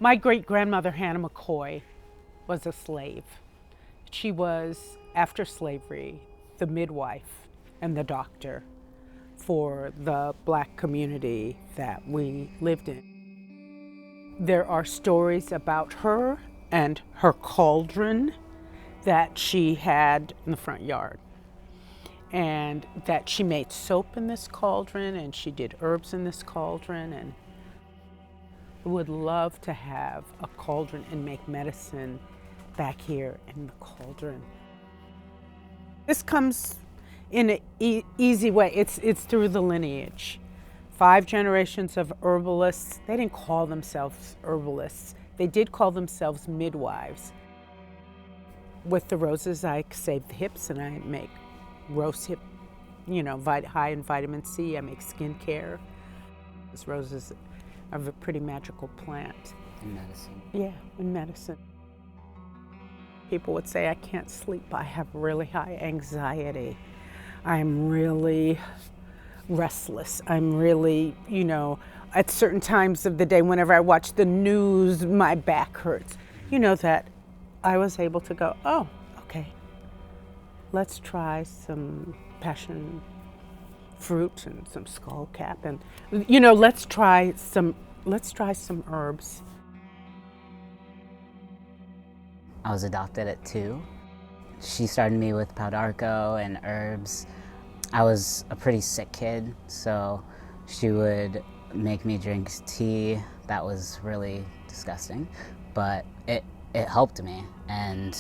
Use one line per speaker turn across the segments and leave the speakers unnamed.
My great-grandmother, Hannah McCoy, was a slave. She was, after slavery, the midwife and the doctor for the Black community that we lived in. There are stories about her and her cauldron that she had in the front yard, and that she made soap in this cauldron and she did herbs in this cauldron, and would love to have a cauldron and make medicine back here in the cauldron. This comes in an easy way. It's through the lineage. 5 generations of herbalists. They didn't call themselves herbalists. They did call themselves midwives. With the roses, I save the hips and I make rose hip, high in vitamin C. I make skincare. These roses are a pretty magical plant.
In medicine.
Yeah, in medicine. People would say I can't sleep. I have really high anxiety. I'm really restless. I'm really, at certain times of the day, whenever I watch the news, my back hurts. That I was able to go, oh, okay, let's try some passion fruit and some skullcap, and let's try some herbs.
I was adopted at 2. She started me with Paudarco and herbs. I was a pretty sick kid, so she would make me drink tea. That was really disgusting, but it helped me, and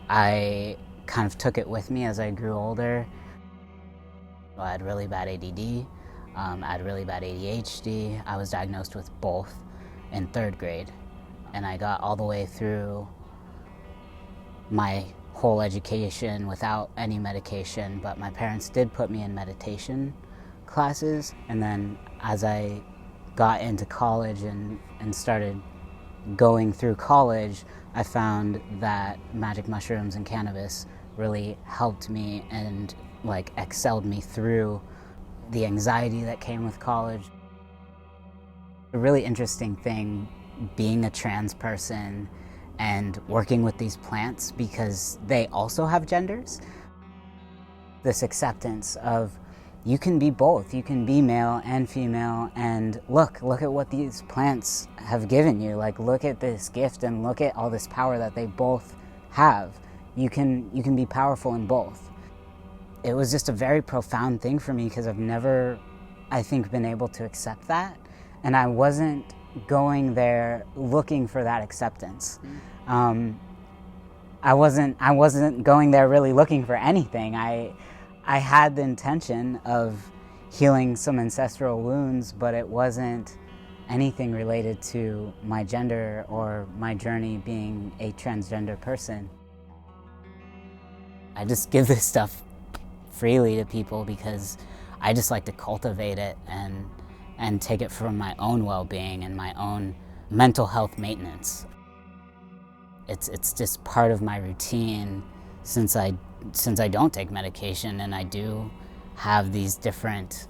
I kind of took it with me as I grew older. I had really bad ADD, I had really bad ADHD. I was diagnosed with both in 3rd grade, and I got all the way through my whole education without any medication, but my parents did put me in meditation classes. And then as I got into college and started going through college, I found that magic mushrooms and cannabis really helped me and excelled me through the anxiety that came with college. A really interesting thing being a trans person and working with these plants, because they also have genders. This acceptance of you can be both, you can be male and female, and look at what these plants have given you. Look at this gift and look at all this power that they both have. You can be powerful in both. It was just a very profound thing for me, because I've never, I think, been able to accept that, and I wasn't going there looking for that acceptance. I wasn't going there really looking for anything. I had the intention of healing some ancestral wounds, but it wasn't anything related to my gender or my journey being a transgender person. I just give this stuff freely to people because I just like to cultivate it and take it for my own well-being and my own mental health maintenance. It's just part of my routine since I don't take medication, and I do have these different,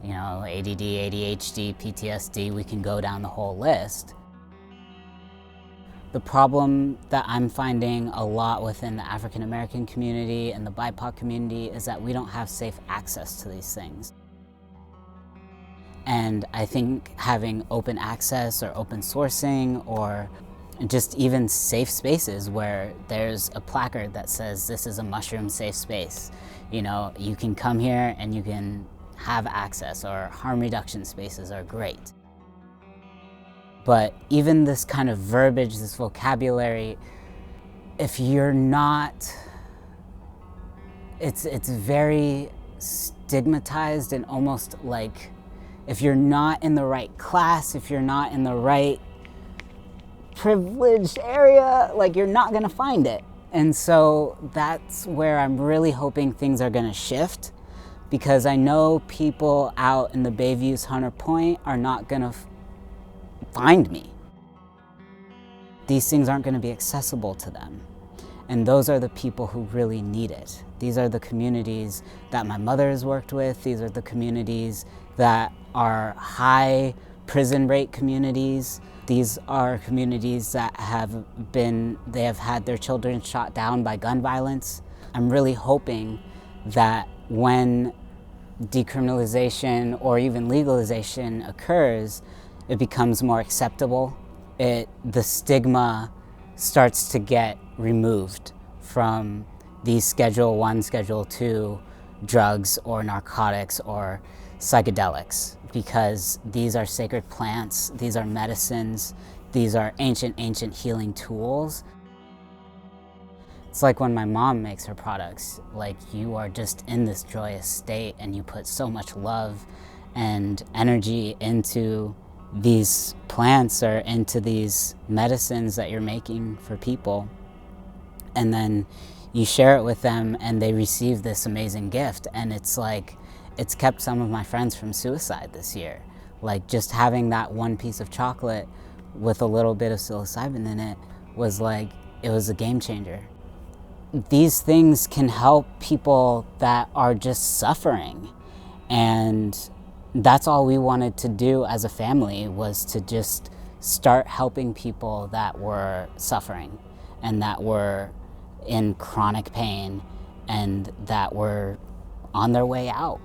ADD, ADHD, PTSD, we can go down the whole list. The problem that I'm finding a lot within the African American community and the BIPOC community is that we don't have safe access to these things. And I think having open access or open sourcing, or just even safe spaces where there's a placard that says this is a mushroom safe space. You can come here and you can have access, or harm reduction spaces are great. But even this kind of verbiage, this vocabulary, if you're not, it's very stigmatized, and almost like if you're not in the right class, if you're not in the right privileged area, you're not gonna find it. And so that's where I'm really hoping things are gonna shift, because I know people out in the Bayviews, Hunter Point are not gonna find me. These things aren't gonna be accessible to them. And those are the people who really need it. These are the communities that my mother has worked with. These are the communities that are high prison break communities. These are communities that they have had their children shot down by gun violence. I'm really hoping that when decriminalization or even legalization occurs, it becomes more acceptable. The stigma starts to get removed from these Schedule I, Schedule II drugs or narcotics or psychedelics, because these are sacred plants, these are medicines, these are ancient healing tools. It's like when my mom makes her products, like you are just in this joyous state and you put so much love and energy into these plants or into these medicines that you're making for people. And then you share it with them and they receive this amazing gift. And it's like, it's kept some of my friends from suicide this year. Like just having that one piece of chocolate with a little bit of psilocybin in it was like, it was a game changer. These things can help people that are just suffering. And that's all we wanted to do as a family, was to just start helping people that were suffering and that were in chronic pain and that were on their way out.